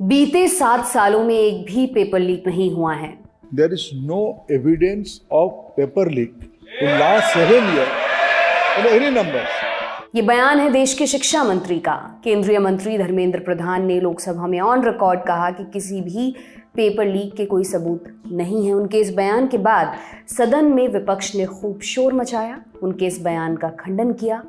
बीते 7 सालों में एक भी पेपर लीक नहीं हुआ है। There is no evidence of paper leak in last 7 years in any numbers. ये बयान है देश के शिक्षा मंत्री का। केंद्रीय मंत्री धर्मेंद्र प्रधान ने लोकसभा में ऑन रिकॉर्ड कहा कि किसी भी पेपर लीक के कोई सबूत नहीं है। उनके इस बयान के बाद सदन में विपक्ष ने खूब शोर मचाया, उनके इस बयान का खंडन किया।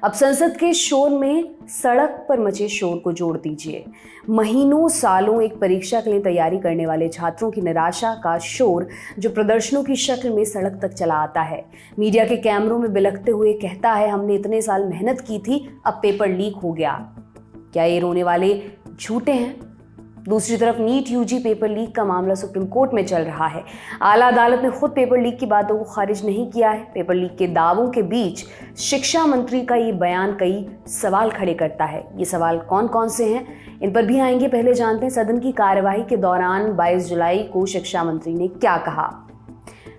अब संसद के शोर में सड़क पर मचे शोर को जोड़ दीजिए। महीनों सालों एक परीक्षा के लिए तैयारी करने वाले छात्रों की निराशा का शोर जो प्रदर्शनों की शक्ल में सड़क तक चला आता है, मीडिया के कैमरों में बिलखते हुए कहता है हमने इतने साल मेहनत की थी, अब पेपर लीक हो गया। क्या ये रोने वाले झूठे हैं? दूसरी तरफ नीट यूजी पेपर लीक का मामला सुप्रीम कोर्ट में चल रहा है। आला अदालत ने खुद पेपर लीक की बातों को खारिज नहीं किया है। पेपर लीक के दावों के बीच शिक्षा मंत्री का ये बयान कई सवाल खड़े करता है। ये सवाल कौन कौन से हैं, इन पर भी आएंगे। पहले जानते हैं सदन की कार्यवाही के दौरान 22 जुलाई को शिक्षा मंत्री ने क्या कहा।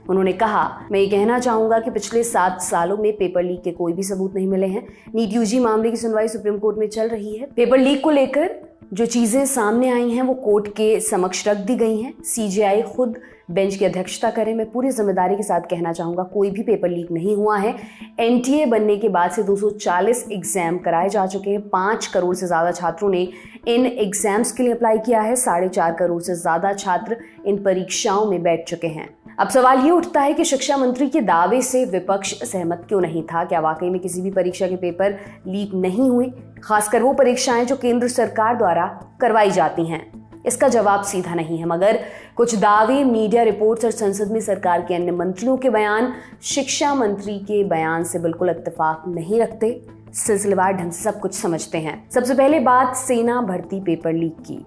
उन्होंने कहा, मैं ये कहना चाहूंगा कि पिछले 7 सालों में पेपर लीक के कोई भी सबूत नहीं मिले हैं। नीट यूजी मामले की सुनवाई सुप्रीम कोर्ट में चल रही है। पेपर लीक को लेकर जो चीजें सामने आई हैं वो कोर्ट के समक्ष रख दी गई हैं। सीजेआई खुद बेंच की अध्यक्षता करे। मैं पूरी जिम्मेदारी के साथ कहना चाहूंगा कोई भी पेपर लीक नहीं हुआ है। एनटीए बनने के बाद से 240 एग्जाम कराए जा चुके हैं। 5 करोड़ से ज्यादा छात्रों ने इन एग्जाम्स के लिए अप्लाई किया है। 4.5 करोड़ से ज्यादा छात्र इन परीक्षाओं में बैठ चुके हैं। अब सवाल ये उठता है कि शिक्षा मंत्री के दावे से विपक्ष सहमत क्यों नहीं था? क्या वाकई में किसी भी परीक्षा के पेपर लीक नहीं हुए, खासकर वो परीक्षाएं जो केंद्र सरकार द्वारा करवाई जाती हैं? इसका जवाब सीधा नहीं है, मगर कुछ दावे, मीडिया रिपोर्ट्स और संसद में सरकार के अन्य मंत्रियों के बयान शिक्षा मंत्री के बयान से बिल्कुल इत्तेफाक नहीं रखते। सिलसिलेवार ढंग से सब कुछ समझते हैं। सबसे पहले बात सेना भर्ती पेपर लीक की।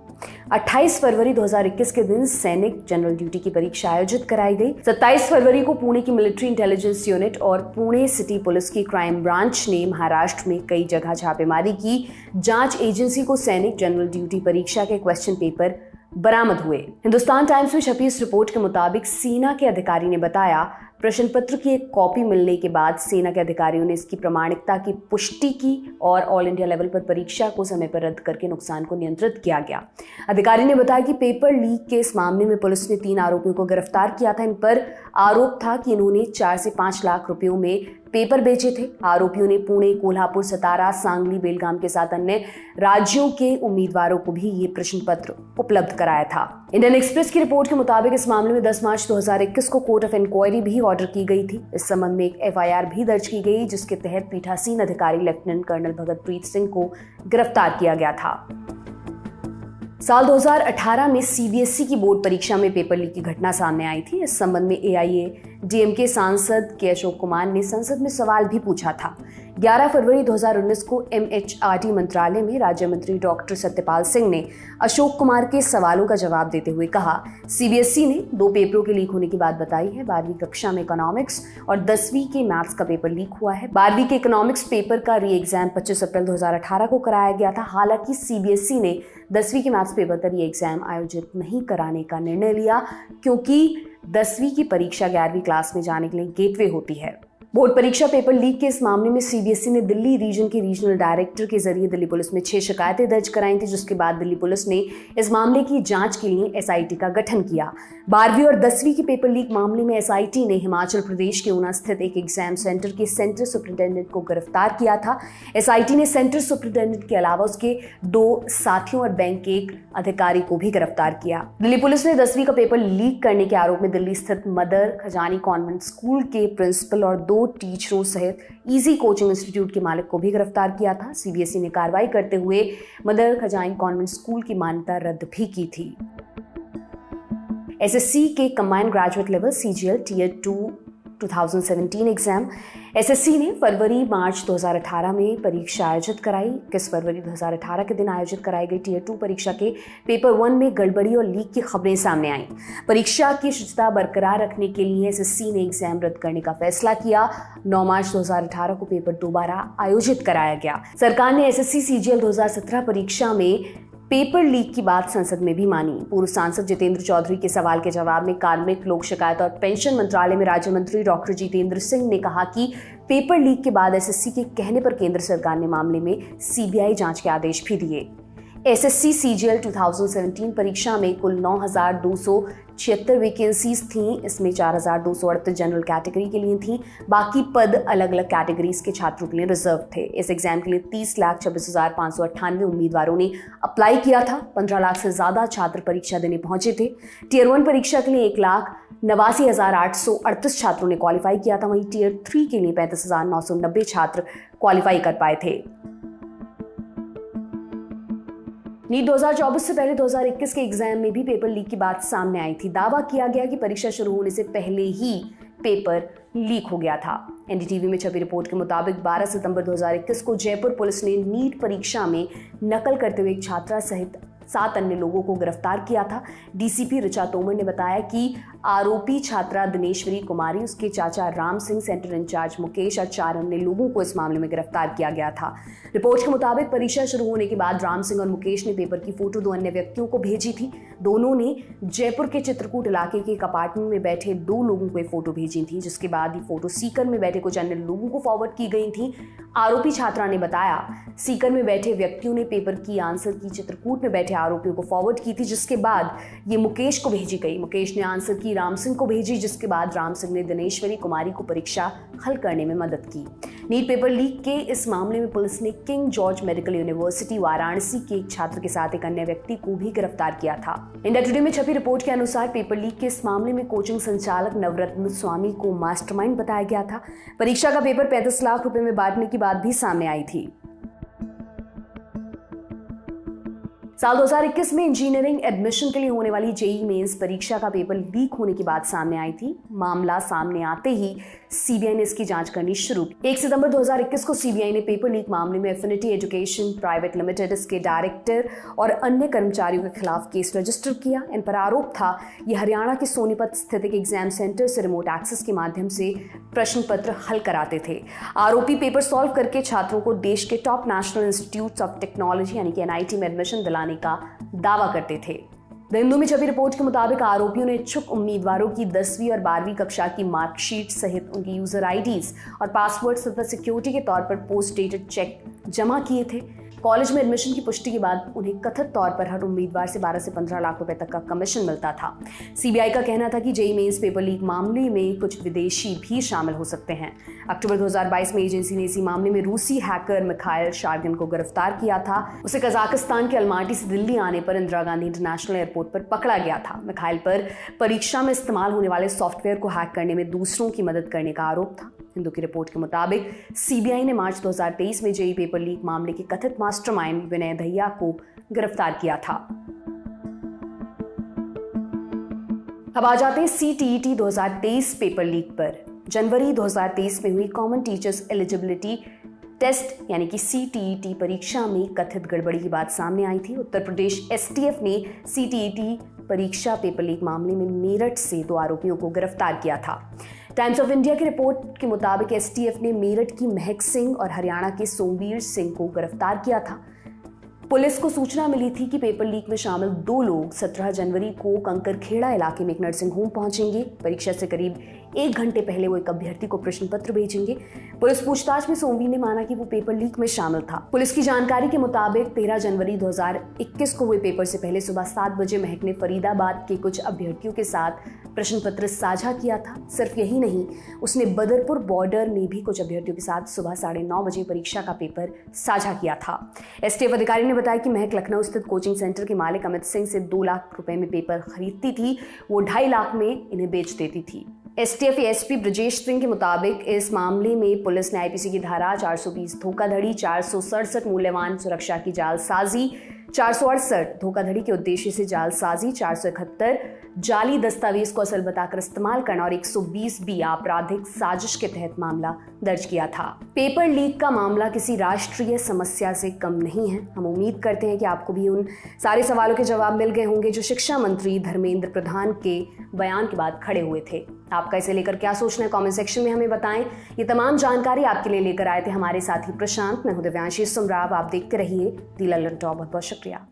28 फरवरी 2021 के दिन सैनिक जनरल ड्यूटी की परीक्षा आयोजित कराई गई। 27 फरवरी को पुणे की मिलिट्री इंटेलिजेंस यूनिट और पुणे सिटी पुलिस की क्राइम ब्रांच ने महाराष्ट्र में कई जगह छापेमारी की। जांच एजेंसी को सैनिक जनरल ड्यूटी परीक्षा के क्वेश्चन पेपर बरामद हुए। हिंदुस्तान टाइम्स में छपी इस रिपोर्ट के मुताबिक सेना के अधिकारी ने बताया, प्रश्न पत्र की एक कॉपी मिलने के बाद सेना के अधिकारियों ने इसकी प्रामाणिकता की पुष्टि की और ऑल इंडिया लेवल पर परीक्षा को समय पर रद्द करके नुकसान को नियंत्रित किया गया। अधिकारी ने बताया कि पेपर लीक के इस मामले में पुलिस ने 3 आरोपियों को गिरफ्तार किया था। इन पर आरोप था कि इन्होंने 4 से 5 लाख रुपयों में पेपर बेचे थे। आरोपियों ने पुणे, कोल्हापुर, सतारा, सांगली, बेलगाम के साथ अन्य राज्यों के उम्मीदवारों को भी ये प्रश्न पत्र उपलब्ध कराया था। इंडियन एक्सप्रेस की रिपोर्ट के मुताबिक इस मामले में 10 मार्च 2021 को कोर्ट ऑफ इंक्वायरी भी ऑर्डर की गई थी। इस संबंध में एक एफआईआर भी दर्ज की गई, जिसके तहत पीठासीन अधिकारी लेफ्टिनेंट कर्नल भगतप्रीत सिंह को गिरफ्तार किया गया था। साल 2018 में सीबीएसई की बोर्ड परीक्षा में पेपर लीक की घटना सामने आई थी। इस संबंध में एआईएडीएमके सांसद के अशोक कुमार ने संसद में सवाल भी पूछा था। 11 फरवरी 2019 को एमएचआरडी मंत्रालय में राज्य मंत्री डॉक्टर सत्यपाल सिंह ने अशोक कुमार के सवालों का जवाब देते हुए कहा, सीबीएसई ने 2 पेपरों के लीक होने की बात बताई है। 12वीं कक्षा में इकोनॉमिक्स और 10वीं के मैथ्स का पेपर लीक हुआ है। 12वीं के इकोनॉमिक्स पेपर का री एग्जाम 25 अप्रैल 2018 को कराया गया था। हालांकि सीबीएसई ने 10वीं के मैथ्स पेपर का री एग्जाम आयोजित नहीं कराने का निर्णय लिया, क्योंकि 10वीं की परीक्षा 11वीं क्लास में जाने के लिए गेटवे होती है। बोर्ड परीक्षा पेपर लीक के इस मामले में सीबीएसई ने दिल्ली रीजन के रीजनल डायरेक्टर के जरिए दिल्ली पुलिस में 6 शिकायतें दर्ज कराई थी, जिसके बाद दिल्ली पुलिस ने इस मामले की जांच के लिए एसआईटी का गठन किया। 12वीं और 10वीं के पेपर लीक मामले में एसआईटी ने हिमाचल प्रदेश के ऊना स्थित एक एग्जाम सेंटर के सेंटर सुपरिटेंडेंट को गिरफ्तार किया था। एसआईटी ने सेंटर सुपरिटेंडेंट के अलावा उसके 2 साथियों और बैंक के एक अधिकारी को भी गिरफ्तार किया। दिल्ली पुलिस ने 10वीं का पेपर लीक करने के आरोप में दिल्ली स्थित मदर खजानी कॉन्वेंट स्कूल के प्रिंसिपल और 2 टीचरों सहित इजी कोचिंग इंस्टीट्यूट के मालिक को भी गिरफ्तार किया था। सीबीएसई ने कार्रवाई करते हुए मदर खजानी कॉन्वेंट स्कूल की मान्यता रद्द भी की थी। एसएससी के combined graduate level CGL tier 2 2017 exam SSC ने फरवरी मार्च 2018 में परीक्षा आयोजित कराई। 21 फरवरी 2018 के दिन आयोजित कराई गई टियर 2 परीक्षा के पेपर 1 में गड़बड़ी और लीक की खबरें सामने आईं। परीक्षा की शुचिता बरकरार रखने के लिए एसएससी ने एग्जाम रद्द करने का फैसला किया। 9 मार्च 2018 को पेपर दोबारा आयोजित कराया गया। सरकार ने एसएससी सीजीएल 2017 परीक्षा में पेपर लीक की बात संसद में भी मानी। पूर्व सांसद जितेंद्र चौधरी के सवाल के जवाब में कार्मिक, लोक शिकायत और पेंशन मंत्रालय में राज्य मंत्री डॉक्टर जितेंद्र सिंह ने कहा कि पेपर लीक के बाद एसएससी के कहने पर केंद्र सरकार ने मामले में सीबीआई जांच के आदेश भी दिए। एसएससी सीजीएल 2017 परीक्षा में कुल 9,276 वैकेंसीज थीं। इसमें 4,238 जनरल कैटेगरी के लिए थी। बाकी पद अलग अलग कैटेगरीज के छात्रों के लिए रिजर्व थे। इस एग्जाम के लिए 30,26,598 उम्मीदवारों ने अप्लाई किया था। 15 लाख से ज्यादा छात्र परीक्षा देने पहुंचे थे। टियर 1 परीक्षा के लिए 1,89,838 छात्रों ने क्वालिफाई किया था। वहीं टियर 3 के लिए 35,990 छात्र क्वालिफाई कर पाए थे। नीट 2024 से पहले 2021 के एग्जाम में भी पेपर लीक की बात सामने आई थी। दावा किया गया कि परीक्षा शुरू होने से पहले ही पेपर लीक हो गया था। एनडीटीवी में छपी रिपोर्ट के मुताबिक 12 सितंबर 2021 को जयपुर पुलिस ने नीट परीक्षा में नकल करते हुए एक छात्रा सहित 7 अन्य लोगों को गिरफ्तार किया था। डीसीपी ऋचा तोमर ने बताया कि आरोपी छात्रा दिनेश्वरी कुमारी, उसके चाचा राम सिंह, सेंटर इंचार्ज मुकेश और 4 अन्य लोगों को इस मामले में गिरफ्तार किया गया था। रिपोर्ट के मुताबिक परीक्षा शुरू होने के बाद राम सिंह और मुकेश ने पेपर की फोटो 2 अन्य व्यक्तियों को भेजी थी। दोनों ने जयपुर के चित्रकूट इलाके के एक अपार्टमेंट में बैठे 2 लोगों को फोटो भेजी थी, जिसके बाद ये फोटो सीकर में बैठे कुछ अन्य लोगों को फॉरवर्ड की गई थी। आरोपी छात्रा ने बताया, सीकर में बैठे व्यक्तियों ने पेपर की आंसर की चित्रकूट में बैठे आरोपियों को फॉरवर्ड की थी, जिसके बाद ये मुकेश को भेजी गई। मुकेश ने आंसर की राम सिंह को भेजी, जिसके बाद राम सिंह ने दिनेश्वरी कुमारी को परीक्षा हल करने में मदद की। नीट पेपर लीक के इस मामले में पुलिस ने king George medical university Varanasi के एक छात्र के साथ एक अन्य व्यक्ति को भी गिरफ्तार किया था। इंडिया टुडे में छपी रिपोर्ट के अनुसार पेपर लीक के इस मामले में कोचिंग संचालक नवरत्न स्वामी को मास्टरमाइंड बताया गया था। परीक्षा का पेपर 35 लाख रुपए में बांटने की बात भी सामने आई थी। साल 2021 में इंजीनियरिंग एडमिशन के लिए होने वाली जेईई मेंस परीक्षा का पेपर लीक होने की बात सामने आई थी। मामला सामने आते ही सीबीआई ने इसकी जांच करनी शुरू की। 1 सितंबर 2021 को सीबीआई ने पेपर लीक मामले में एफिनिटी एजुकेशन प्राइवेट लिमिटेड, इसके डायरेक्टर और अन्य कर्मचारियों के खिलाफ केस रजिस्टर किया। इन पर आरोप था ये हरियाणा के सोनीपत स्थित एक एग्जाम सेंटर से रिमोट एक्सेस के माध्यम से प्रश्न पत्र हल कराते थे। आरोपी पेपर सॉल्व करके छात्रों को देश के top national institute of technology यानी कि एनआईटी में एडमिशन दिलाने का दावा करते थे। द हिंदू में छपी रिपोर्ट के मुताबिक आरोपियों ने इच्छुक उम्मीदवारों की 10वीं और 12वीं कक्षा की मार्कशीट सहित उनकी यूजर आईडीज और पासवर्ड तथा सिक्योरिटी के तौर पर पोस्ट डेटेड चेक जमा किए थे। कॉलेज में एडमिशन की पुष्टि के बाद उन्हें कथित तौर पर हर उम्मीदवार से 12 से 15 लाख रुपए तक का कमीशन मिलता था। सीबीआई का कहना था कि जेईई मेंस पेपर लीक मामले में कुछ विदेशी भी शामिल हो सकते हैं। अक्टूबर 2022 में एजेंसी ने इसी मामले में रूसी हैकर मिखाइल शार्गिन को गिरफ्तार किया था। उसे कजाकिस्तान के अलमाटी से दिल्ली आने पर इंदिरा गांधी इंटरनेशनल एयरपोर्ट पर पकड़ा गया था। मिखाइल पर परीक्षा में इस्तेमाल होने वाले सॉफ्टवेयर को हैक करने में दूसरों की मदद करने का आरोप था। हिंदू की रिपोर्ट के मुताबिक सीबीआई ने मार्च 2023 में जेईई पेपर लीक मामले के कथित मास्टरमाइंड विनय दहिया को गिरफ्तार किया था। अब आ जाते हैं सीटीईटी 2023 पेपर लीक पर। जनवरी 2023 में हुई कॉमन टीचर्स एलिजिबिलिटी टेस्ट यानी कि सीटीईटी परीक्षा में कथित गड़बड़ी की बात सामने आई थी। उत्तर प्रदेश एसटीएफ ने सीटीईटी परीक्षा पेपर लीक मामले में मेरठ से 2 आरोपियों को गिरफ्तार किया था। टाइम्स ऑफ इंडिया की रिपोर्ट के मुताबिक एसटीएफ ने मेरठ की महक सिंह और हरियाणा के सोमवीर सिंह को गिरफ्तार किया था। पुलिस को सूचना मिली थी कि पेपर लीक में शामिल 2 लोग 17 जनवरी को कंकरखेड़ा इलाके में एक नर्सिंग होम पहुंचेंगे। परीक्षा से करीब 1 घंटे पहले वो एक अभ्यर्थी को प्रश्न पत्र भेजेंगे। पुलिस पूछताछ में सोमवीर ने माना कि वो पेपर लीक में शामिल था। पुलिस की जानकारी के मुताबिक 13 जनवरी 2021 को हुए पेपर से पहले सुबह 7 बजे महक ने फरीदाबाद के कुछ अभ्यर्थियों के साथ प्रश्न पत्र साझा किया था। सिर्फ यही नहीं, उसने बदरपुर बॉर्डर में भी कुछ अभ्यर्थियों के साथ सुबह 9:30 बजे परीक्षा का पेपर साझा किया था। एसटीएफ अधिकारी ने बताया कि महक लखनऊ स्थित कोचिंग सेंटर के मालिक अमित सिंह से 2 लाख रुपए में पेपर खरीदती थी। वो 2.5 लाख में इन्हें बेच देती थथी। एसटीएफ एसपी ब्रजेश सिंह के मुताबिक इस मामले में पुलिस ने आईपीसी की धारा 420 धोखाधड़ी, 467 मूल्यवान सुरक्षा की जालसाजी, 468 धोखाधड़ी के उद्देश्य से जालसाजी, 471 जाली दस्तावेज को असल बताकर इस्तेमाल करना और 120B आपराधिक साजिश के तहत मामला दर्ज किया था। पेपर लीक का मामला किसी राष्ट्रीय समस्या से कम नहीं है। हम उम्मीद करते हैं कि आपको भी उन सारे सवालों के जवाब मिल गए होंगे जो शिक्षा मंत्री धर्मेंद्र प्रधान के बयान के बाद खड़े हुए थे। आपका इसे लेकर क्या सोचना है, कमेंट सेक्शन में हमें बताएं। ये तमाम जानकारी आपके लिए लेकर आए थे हमारे साथी प्रशांत। मैं हूं दिव्यांशी सुमराव। आप देखते रहिए दी लल्लन टॉप। बहुत बहुत शुक्रिया।